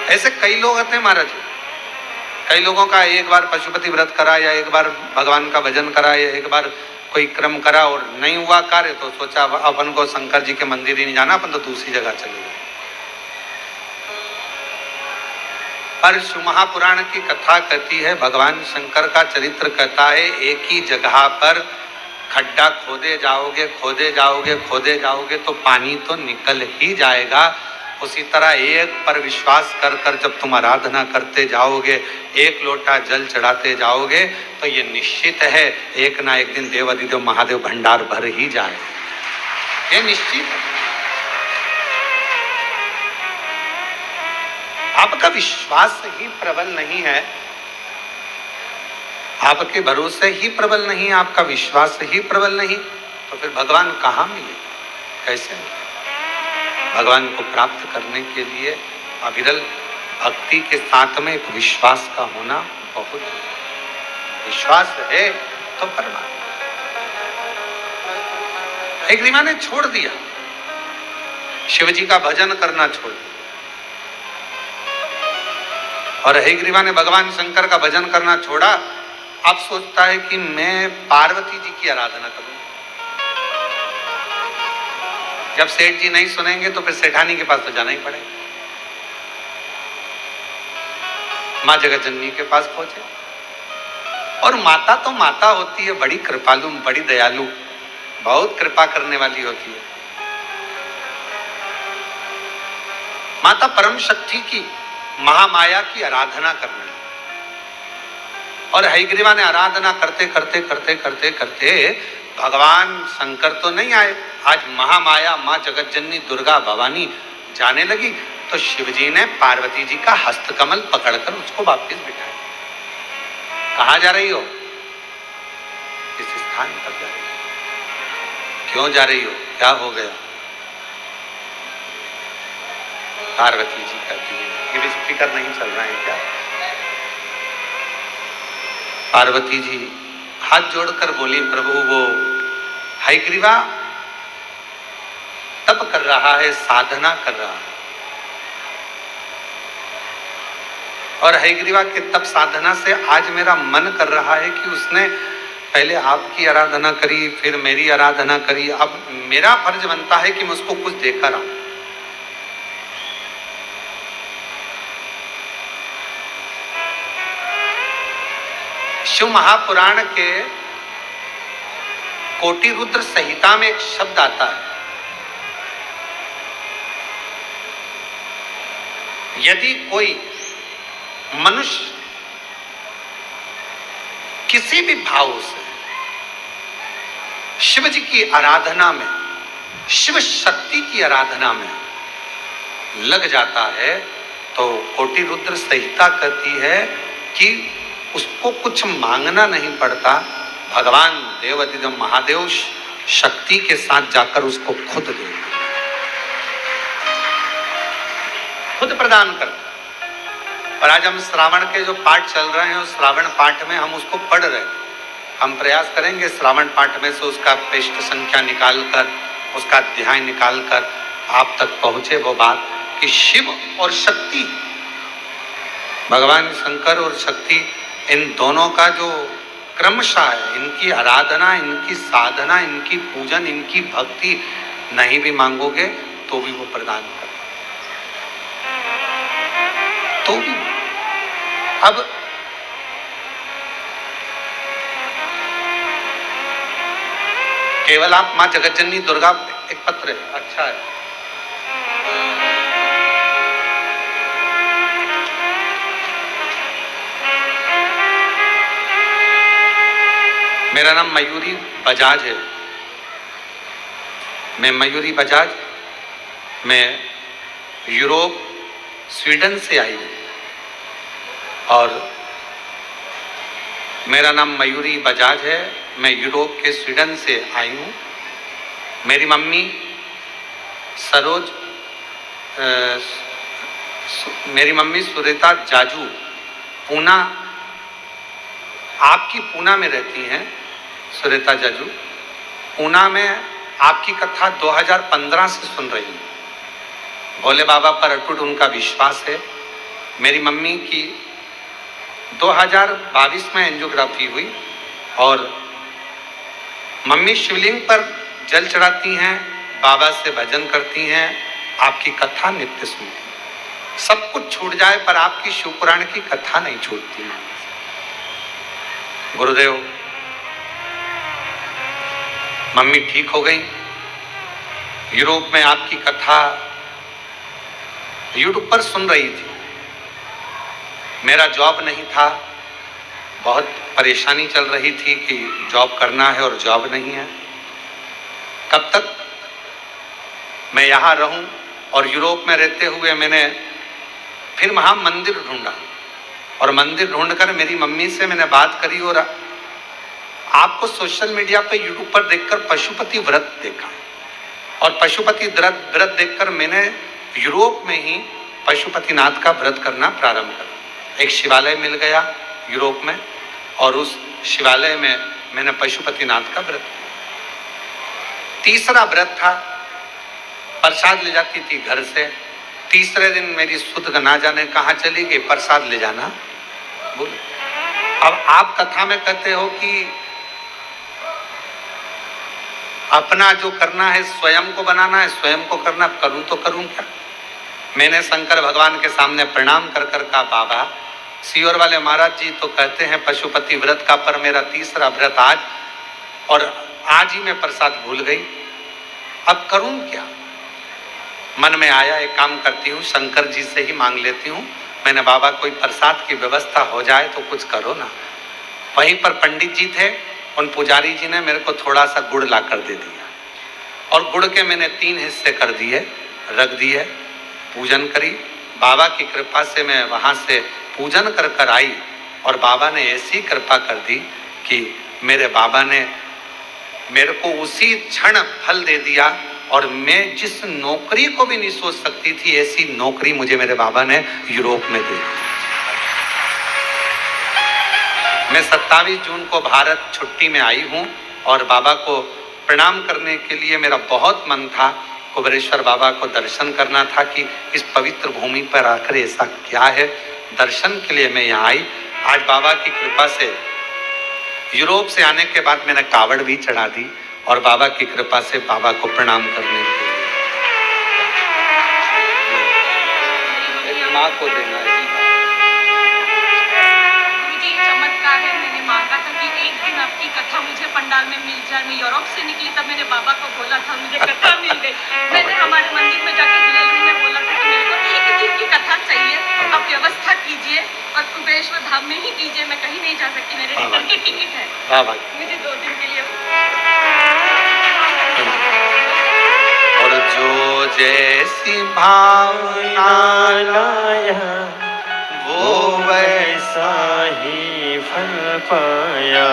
ऐसे कई लोग होते हैं महाराज। कई लोगों का एक बार पशुपति व्रत करा या एक बार भगवान का भजन करा या एक बार कोई क्रम करा और नहीं हुआ कार्य तो सोचा अपन को शंकर जी के मंदिर ही नहीं जाना, अपन तो दूसरी जगह चले गए। पर शिव महापुराण की कथा कहती है, भगवान शंकर का चरित्र कहता है, एक ही जगह पर खड्डा खोदे जाओगे खोदे जाओगे खोदे जाओगे तो पानी तो निकल ही जाएगा। उसी तरह एक पर विश्वास कर कर जब तुम आराधना करते जाओगे, एक लोटा जल चढ़ाते जाओगे तो ये निश्चित है एक ना एक दिन देव अधिदेव महादेव भंडार भर ही जाए, ये निश्चित है। आपका विश्वास ही प्रबल नहीं है, आपके भरोसे ही प्रबल नहीं, आपका विश्वास ही प्रबल नहीं, तो फिर भगवान कहाँ मिले, कैसे मिले? भगवान को प्राप्त करने के लिए अविरल भक्ति के साथ में एक विश्वास का होना बहुत जरूरी। विश्वास है तो परमात्मा। हयग्रीवा ने छोड़ दिया, शिव जी का भजन करना छोड़ दिया और हयग्रीवा ने भगवान शंकर का भजन करना छोड़ा। अब सोचता है कि मैं पार्वती जी की आराधना करूं। जब सेठ जी नहीं सुनेंगे तो फिर सेठानी के पास तो जाना ही पड़ेगा। मां जगतजननी के पास पहुंचे और माता तो माता होती है, बड़ी कृपालु, बड़ी दयालु, बहुत कृपा करने वाली होती है। माता परम शक्ति की, महामाया की आराधना करना है। और हयग्रीवा ने आराधना करते करते करते करते करते भगवान शंकर तो नहीं आए, आज महामाया मां जगतजननी दुर्गा भवानी जाने लगी तो शिवजी ने पार्वती जी का हस्तकमल पकड़कर उसको वापस बिठाया। कहाँ जा रही हो? इस स्थान पर जा रही हो। क्यों जा रही हो? क्या हो गया? पार्वती जी कहती है, ये स्पीकर नहीं चल रहा है क्या? पार्वती जी हाथ जोड़कर बोली, प्रभु वो हयग्रीवा तप कर रहा है, साधना कर रहा है और हयग्रीवा के तप साधना से आज मेरा मन कर रहा है कि उसने पहले आपकी आराधना करी, फिर मेरी आराधना करी, अब मेरा फर्ज बनता है कि मैं उसको कुछ देकर आऊं। शिव महापुराण के कोटि रुद्र संहिता में एक शब्द आता है, यदि कोई मनुष्य किसी भी भाव से शिव जी की आराधना में, शिव शक्ति की आराधना में लग जाता है तो कोटि रुद्र संहिता कहती है कि उसको कुछ मांगना नहीं पड़ता, भगवान देव अधिदेव महादेव शक्ति के साथ जाकर उसको खुद दे, खुद प्रदान करता। और आज हम श्रावण के जो पाठ चल रहे हैं उस श्रावण पाठ में हम उसको पढ़ रहे हैं। हम प्रयास करेंगे श्रावण पाठ में से उसका पृष्ठ संख्या निकालकर, उसका अध्याय निकालकर आप तक पहुंचे वो बात कि शिव और शक्ति, भगवान शंकर और शक्ति, इन दोनों का जो क्रमशः है, इनकी आराधना, इनकी साधना, इनकी पूजन, इनकी भक्ति नहीं भी मांगोगे तो भी वो प्रदान करता, तो भी। अब केवल आप मां जगतजननी दुर्गा, एक पत्र है, अच्छा है, मेरा नाम मयूरी बजाज है, मैं मयूरी बजाज, मैं यूरोप स्वीडन से आई हूँ और मेरा नाम मयूरी बजाज है, मैं यूरोप के स्वीडन से आई हूँ। मेरी मम्मी मेरी मम्मी सुरेता जाजू पूना, आपकी पूना में रहती हैं। सुरेता जाजू पूना में आपकी कथा 2015 से सुन रही हूँ। भोले बाबा पर अटूट उनका विश्वास है। मेरी मम्मी की 2022 में एंजियोग्राफी हुई और मम्मी शिवलिंग पर जल चढ़ाती हैं, बाबा से भजन करती हैं, आपकी कथा नित्य सुनती हैं। सब कुछ छूट जाए पर आपकी शिवपुराण की कथा नहीं छूटती। गुरुदेव, मम्मी ठीक हो गई। यूरोप में आपकी कथा यूट्यूब पर सुन रही थी। मेरा जॉब नहीं था, बहुत परेशानी चल रही थी कि जॉब करना है और जॉब नहीं है, कब तक मैं यहाँ रहूं। और यूरोप में रहते हुए मैंने फिर वहाँ मंदिर ढूंढा और मंदिर ढूंढकर मेरी मम्मी से मैंने बात करी और आपको सोशल मीडिया पे यूट्यूब पर देखकर पशुपति व्रत देखा और पशुपति व्रत देखकर मैंने यूरोप में ही पशुपतिनाथ का व्रत करना प्रारंभ करा। एक शिवालय मिल गया यूरोप में और उस शिवालय में मैंने पशुपतिनाथ का व्रत किया। तीसरा व्रत था, प्रसाद ले जाती थी घर से। तीसरे दिन मेरी सुध ना जाने कहाँ चली गई, प्रसाद ले जाना बोल। अब आप कथा में कहते हो कि अपना जो करना है स्वयं को बनाना है, स्वयं को करना, करूं तो करूं क्या। मैंने शंकर भगवान के सामने प्रणाम कर कर कहा, बाबा सीहोर वाले महाराज जी तो कहते हैं पशुपति व्रत का, पर मेरा तीसरा व्रत आज और आज ही मैं प्रसाद भूल गई, अब करूं क्या। मन में आया एक काम करती हूँ, शंकर जी से ही मांग लेती हूँ। मैंने बाबा कोई प्रसाद की व्यवस्था हो जाए तो कुछ करो ना। वहीं पर पंडित जी थे, उन पुजारी जी ने मेरे को थोड़ा सा गुड़ ला कर दे दिया और गुड़ के मैंने 3 हिस्से कर दिए, रख दिए, पूजन करी। बाबा की कृपा से मैं वहाँ से पूजन कर कर आई और बाबा ने ऐसी कृपा कर दी कि मेरे बाबा ने मेरे को उसी क्षण फल दे दिया और मैं जिस नौकरी को भी नहीं सोच सकती थी ऐसी नौकरी मुझे मेरे बाबा ने यूरोप में दे दी। मैं 27 जून को भारत छुट्टी में आई हूँ और बाबा को प्रणाम करने के लिए मेरा बहुत मन था। कुबेरेश्वर बाबा को दर्शन करना था कि इस पवित्र भूमि पर आकर ऐसा क्या है। दर्शन के लिए मैं यहाँ आई। आज बाबा की कृपा से यूरोप से आने के बाद मैंने कावड़ भी चढ़ा दी और बाबा की कृपा से बाबा को प्रणाम करने के लिए माँ को देना है। चमत्कार है। मैंने मांगा था कि एक दिन आपकी कथा मुझे पंडाल में मिल जाए। मैं यूरोप से निकली तब मैंने बाबा को बोला था, मुझे कथा मिल गई। मैंने हमारे मंदिर में जाकर ग्रिल में बोला था कि मेरे को एक दिन की कथा चाहिए, आप व्यवस्था कीजिए और कुबेरेश्वर धाम में ही कीजिए, मैं कहीं नहीं जा सकती, मेरे रिटर्न की टिकट है, मुझे 2 दिन के लिए। और जो जैसी भावना लाया वो वैसा ही फल पाया,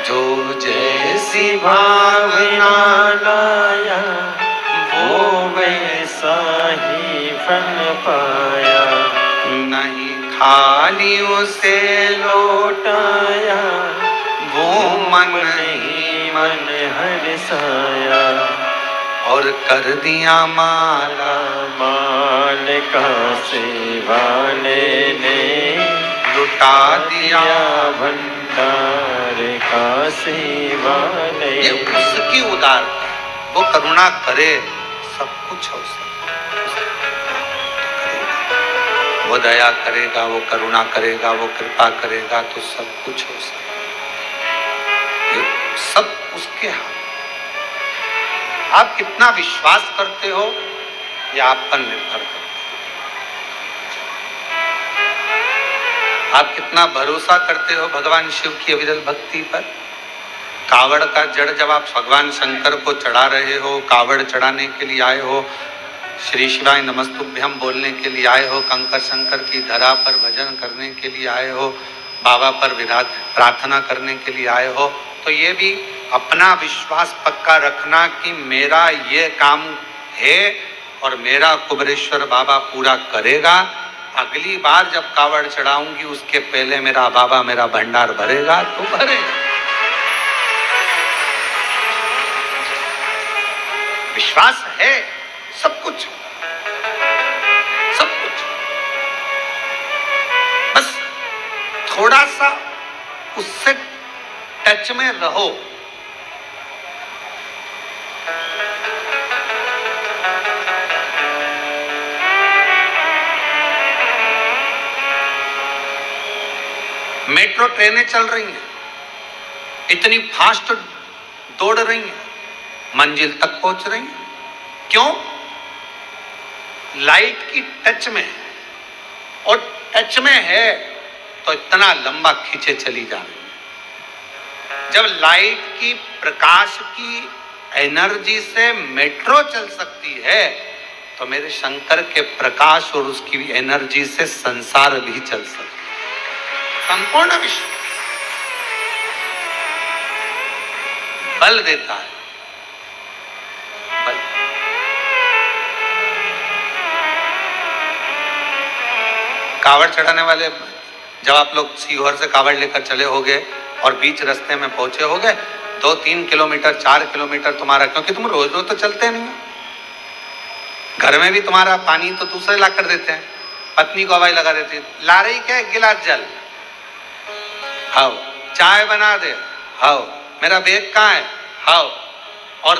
जो जैसी भावना लाया वो वैसा ही फल पाया, नहीं खाली उसे लौटाया वो मन ही मन हर्षाया, और कर दिया माला माल का सेवा लेने लुटा दिया भंडार का सेवा ये ले। उसकी उदारता, वो करुणा करे सब कुछ हो सकता, वो दया करेगा, वो करुणा करेगा, वो कृपा करेगा तो सब कुछ हो सकता। ये सब उसके हाथ। आप कितना विश्वास करते हो ये आप पर निर्भर करता है। आप कितना भरोसा करते हो भगवान शिव की अविरल भक्ति पर। कावड़ का जड़ जब आप भगवान शंकर को चढ़ा रहे हो, कावड़ चढ़ाने के लिए आए हो, श्री शिवाय नमस्तुभ्यम बोलने के लिए आए हो, कंकर शंकर की धरा पर भजन करने के लिए आए हो, बाबा पर विराज प्रार्थना करने के लिए आए हो, तो ये भी अपना विश्वास पक्का रखना कि मेरा ये काम है और मेरा कुबेरेश्वर बाबा पूरा करेगा। अगली बार जब कावड़ चढ़ाऊंगी उसके पहले मेरा बाबा मेरा भंडार भरेगा तो भरेगा। विश्वास है, सब कुछ सब कुछ, बस थोड़ा सा उससे टच में रहो। मेट्रो ट्रेनें चल रही हैं, इतनी फास्ट दौड़ रही हैं, मंजिल तक पहुंच रही हैं। क्यों? लाइट की टच में, और टच में है तो इतना लंबा खींचे चली जा रही है। जब लाइट की प्रकाश की एनर्जी से मेट्रो चल सकती है तो मेरे शंकर के प्रकाश और उसकी एनर्जी से संसार भी चल सकता है। संपूर्ण विश्व बल देता है, बल। कावड़ चढ़ाने वाले जब आप लोग सीहोर से कावड़ लेकर चले होगे और बीच रास्ते में पहुंचे होगे, 2-3 किलोमीटर 4 किलोमीटर तुम्हारा, क्योंकि तुम रोज रोज तो चलते नहीं हो, घर में भी तुम्हारा पानी तो दूसरे ला कर देते हैं, पत्नी को हवाई लगा देती है, ला रही क्या 1 गिलास जल, हाओ चाय बना दे, हाओ मेरा बैग कहाँ है, हाओ। और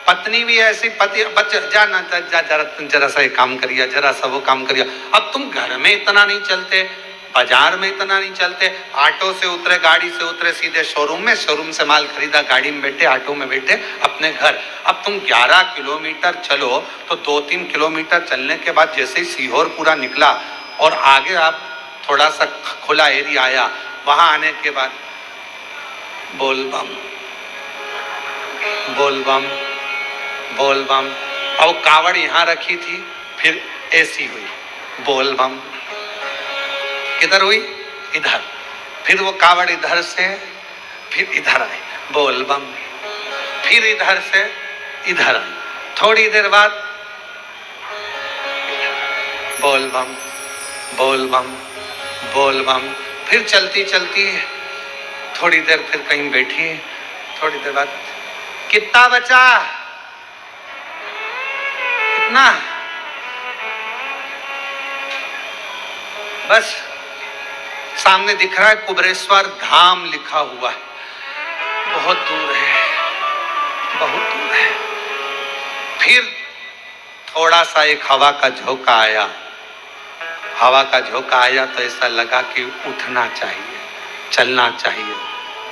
पत्नी भी ऐसी, पति बच्चे जा ना जा, जरा सा एक काम करिए, जरा सा वो काम करिए। अब तुम घर में इतना नहीं चलते, बाजार में इतना नहीं चलते, ऑटो से उतरे, गाड़ी से उतरे, सीधे शोरूम में, शोरूम से माल खरीदा, गाड़ी में बैठे, ऑटो में बैठे, अपने घर। अब तुम 11 किलोमीटर चलो तो 2-3 किलोमीटर चलने के बाद जैसे ही सीहोर पूरा निकला और आगे आप थोड़ा सा खुला एरिया आया, वहां आने के बाद बोल बम बोल बम बोल बम। अब कावड़ यहां रखी थी, फिर ऐसी हुई बोल बम, किधर हुई, इधर, फिर वो कावड़ इधर से फिर इधर आई बोल बम, फिर इधर से इधर आई, थोड़ी देर बाद बोल बम बोल बम बोल बम, फिर चलती चलती थोड़ी देर फिर कहीं बैठी, थोड़ी देर बाद कितना बचा, कितना, बस सामने दिख रहा है कुबेरेश्वर धाम लिखा हुआ है, बहुत दूर है, बहुत दूर है। फिर थोड़ा सा एक हवा का झोंका आया, हवा का झोंका आया तो ऐसा लगा कि उठना चाहिए, चलना चाहिए।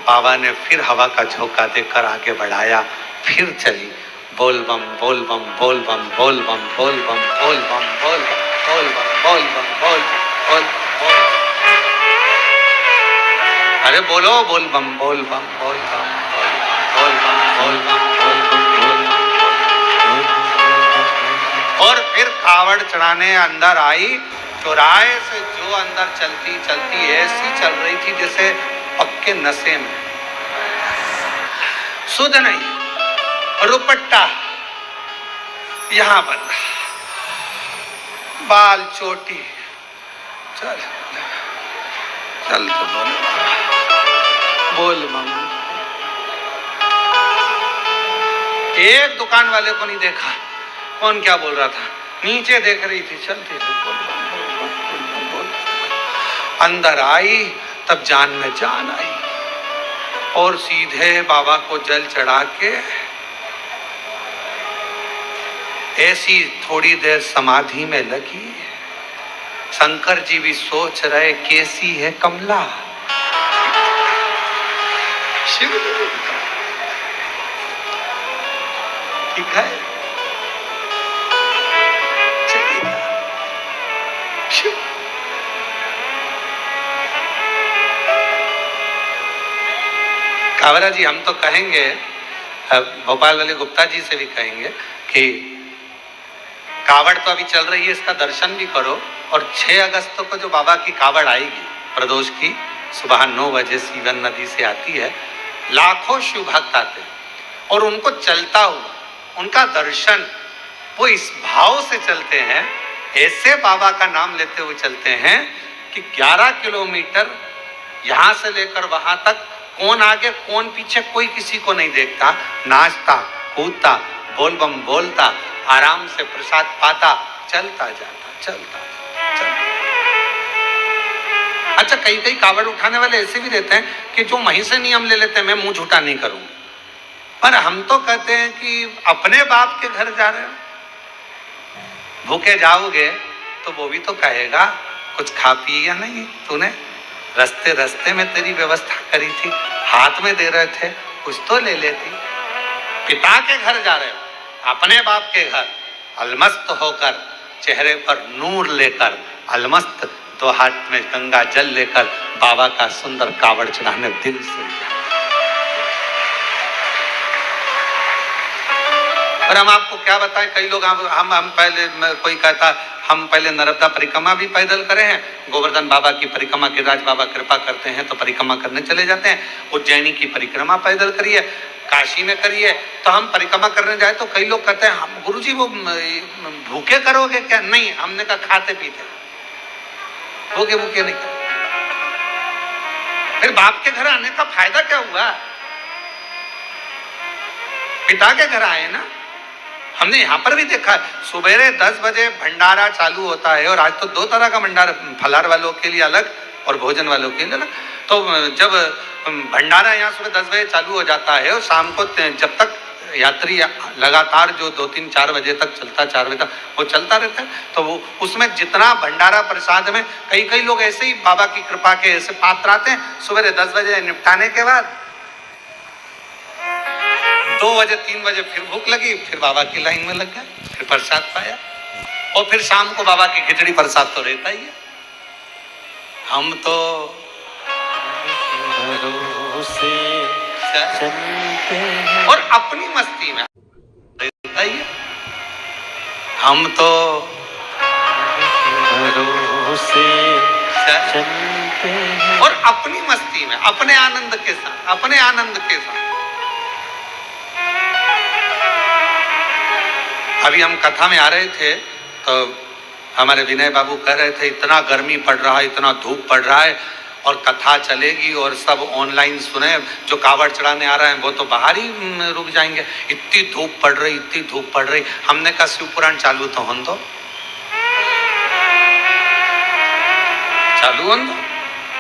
बाबा ने फिर हवा का झोंका देकर आगे बढ़ाया, फिर चली बोल बम बोल बम बोल बम बोल बम बोल बम बोल बम बोल बम बोल बम बोल बोल बोल। अरे बोलो बोल बम बोल बम बोल बम बोल बम बोल बम बोल बम बोल बम। और फिर कावड़ चढ़ाने अंदर आई, चौराहे से जो अंदर चलती चलती ऐसी चल रही थी जैसे पक्के नशे में, सुध नहीं, रुपट्टा यहां बंधा, बाल चोटी, चल चल तो बोल बम। एक दुकान वाले को नहीं देखा, कौन क्या बोल रहा था, नीचे देख रही थी, चलती थी बोल बोल। अंदर आई तब जान में जान आई और सीधे बाबा को जल चढ़ा के ऐसी थोड़ी देर समाधि में लगी। शंकर जी भी सोच रहे कैसी है कमला। शिव ठीक है, शिव कावरा जी, हम तो कहेंगे, भोपाल वाले गुप्ता जी से भी कहेंगे कि कावड़ तो अभी चल रही है, इसका दर्शन भी करो। और 6 अगस्त को जो बाबा की कावड़ आएगी प्रदोष की, सुबह 9 बजे सीवन नदी से आती है, लाखों शिव भक्त आते हैं और उनको चलता हुआ उनका दर्शन वो इस भाव से चलते हैं, ऐसे बाबा का नाम लेते हुए चलते हैं कि 11 किलोमीटर यहां से लेकर वहां तक कौन आगे कौन पीछे कोई किसी को नहीं देखता, नाचता कूदता बोल बम बोलता आराम से प्रसाद पाता चलता जाता। अच्छा, कई कई कावड़ उठाने वाले ऐसे भी रहते हैं कि जो वहीं से नियम ले लेते हैं, मैं मुंह झूठा नहीं करूंगा, पर हम तो कहते हैं कि अपने बाप के घर जा रहे हो, भूखे जाओगे तो वो भी तो कहेगा कुछ खा पी या नहीं, तूने रास्ते रास्ते में तेरी व्यवस्था करी थी, हाथ में दे रहे थे, कुछ तो ले लेती। पिता के घर जा रहे हो, अपने बाप के घर, अलमस्त होकर चेहरे पर नूर लेकर, अलमस्त दो हाथ में गंगा जल लेकर बाबा का सुंदर कावड़ चढ़ाने दिल से। और हम आपको क्या बताएं, कई लोग हम पहले, कोई कहता हम पहले नर्मदा परिक्रमा भी पैदल करे हैं, गोवर्धन बाबा की परिक्रमा, गिरिराज बाबा कृपा करते हैं तो परिक्रमा करने चले जाते हैं, उज्जैनी की परिक्रमा पैदल करिए, काशी में करिए। तो हम परिक्रमा करने जाए तो कई लोग कहते हैं हम गुरुजी वो भूखे करोगे क्या? नहीं, हमने कहा खाते पीते, भूखे भूखे नहीं। फिर बाप के घर आने का फायदा क्या हुआ? पिता के घर आए ना। हमने यहाँ पर भी देखा, सुबेरे 10 बजे भंडारा चालू होता है, और आज तो 2 तरह का भंडारा, फलार वालों के लिए अलग और भोजन वालों के लिए अलग। तो जब भंडारा यहाँ सुबह 10 बजे चालू हो जाता है और शाम को जब तक यात्री लगातार जो 2-3-4 बजे तक चलता, 4 बजे तक वो चलता रहता है, तो वो उसमें जितना भंडारा प्रसाद में कई लोग ऐसे ही बाबा की कृपा के ऐसे पात्र आते हैं, सुबह 10 बजे निपटाने के बाद 2 बजे 3 बजे फिर भूख लगी, फिर बाबा की लाइन में लग गए, फिर प्रसाद पाया, और फिर शाम को बाबा की खिचड़ी प्रसाद तो रहता ही है। हम तो भरोसे चलते हैं और अपनी मस्ती में रहता ही है। हम तो भरोसे चलते हैं और अपनी मस्ती में, अपने आनंद के साथ, अपने आनंद के साथ। अभी हम कथा में आ रहे थे तो हमारे विनय बाबू कह रहे थे इतना गर्मी पड़ रहा है, इतना धूप पड़ रहा है, और कथा चलेगी और सब ऑनलाइन सुने, जो कावड़ चढ़ाने आ रहे हैं वो तो बाहर ही रुक जाएंगे, इतनी धूप पड़ रही, इतनी धूप पड़ रही। हमने कहा शिव पुराण चालू तो होन दो, चालू होन दो।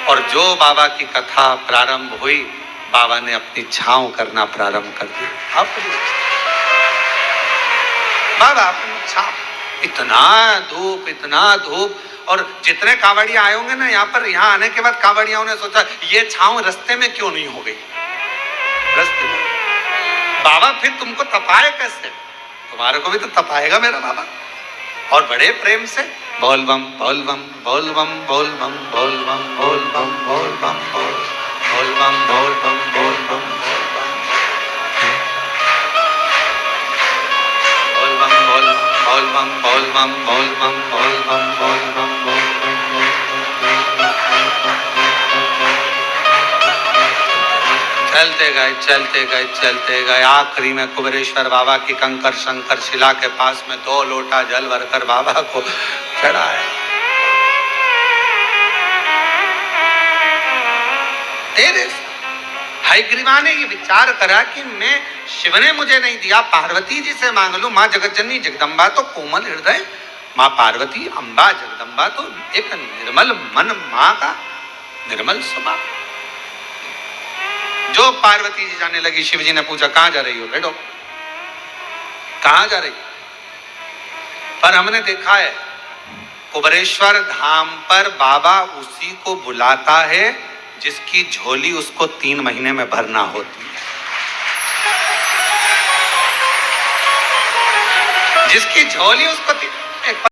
और जो बाबा की कथा प्रारंभ हुई, बाबा ने अपनी छांव करना प्रारंभ कर दिया। बाबा अपनी छांव, इतना धूप, और जितने कावड़िया आए होंगे ना यहाँ पर, यहाँ आने के बाद कावड़ियाओं ने सोचा ये छांव रास्ते में क्यों नहीं हो गई, रास्ते में बाबा फिर तुमको तपाए कैसे? तुम्हारे को भी तो तपाएगा मेरा बाबा। और बड़े प्रेम से बोल बम बोल बम बोल बम बोल बम बोल बम बोल बम बोल बम बोल बम बोल बम बोल बम बोल बम बोल बम बोल बम बोल बम बोल बम बोल बम। चलते गए आखिरी में कुबेरेश्वर बाबा की कंकर शंकर शिला के पास में 2 लोटा जल भरकर बाबा को चढ़ाया। तेरे हयग्रीवा ने ये विचार करा कि मैं, शिव ने मुझे नहीं दिया, पार्वती जी से मांग लूं। माँ जगतजननी जगदम्बा तो कोमल हृदय, माँ पार्वती अम्बा जगदम्बा तो एक निर्मल मन, माँ का निर्मल स्वभाव। जो पार्वती जी जाने लगी, शिव जी ने पूछा कहां जा रही हो? बैठो, कहां जा रही? पर हमने देखा है कुबेरेश्वर धाम पर बाबा उसी को बुलाता है जिसकी झोली उसको 3 महीने में भरना होती है। जिसकी झोली उसको